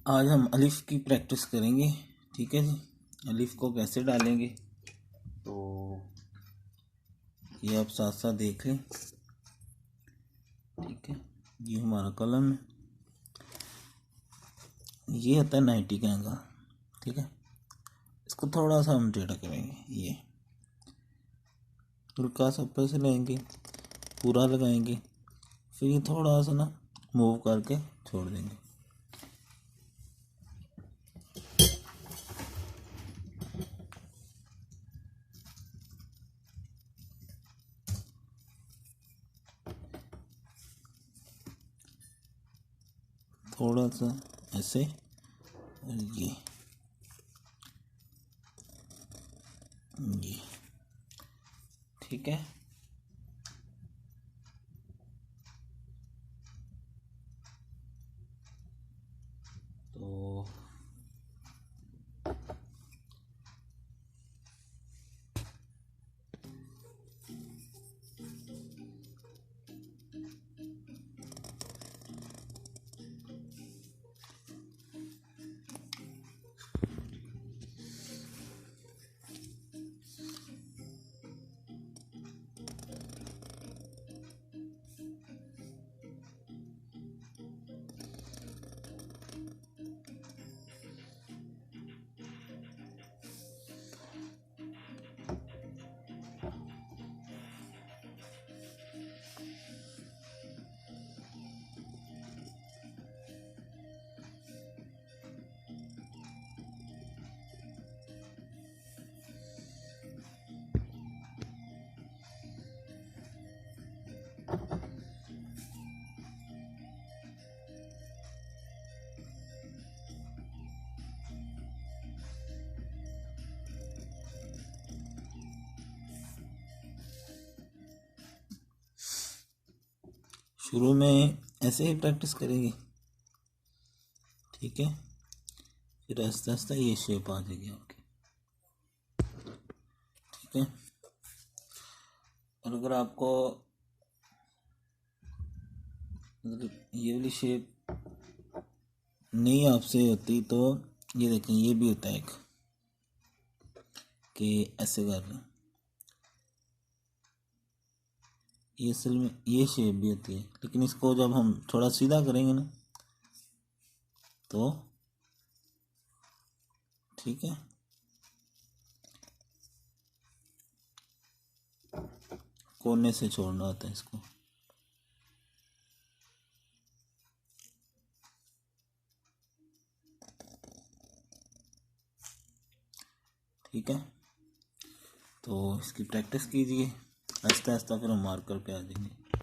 आज हम अलिफ की प्रैक्टिस करेंगे। ठीक है जी। अलिफ को कैसे डालेंगे तो ये आप साथ साथ देख लें। ठीक है, ये हमारा कलम है, ये होता है 90 का एंगल। ठीक है, इसको थोड़ा सा हम टेढ़ा करेंगे, ये हल्का सा ऊपर से लेंगे, पूरा लगाएंगे, फिर ये थोड़ा सा ना मूव करके छोड़ देंगे। थोड़ा सा ऐसे, और ये ठीक है। तो शुरू में ऐसे ही प्रैक्टिस करेंगे। ठीक है, फिर आस्ते आस्ते ये शेप आ जाएगी आपकी। ठीक है, और अगर आपको ये वाली शेप नहीं आपसे होती तो ये देखें, ये भी होता है एक कि ऐसे कर लें, ये असल में ये शेप भी होती है, लेकिन इसको जब हम थोड़ा सीधा करेंगे ना तो ठीक है, कोने से छोड़ना होता है इसको। ठीक है, तो इसकी प्रैक्टिस कीजिए, आहिस्ता आहिस्ता फिर हम मार्कर पे आ जाएंगे।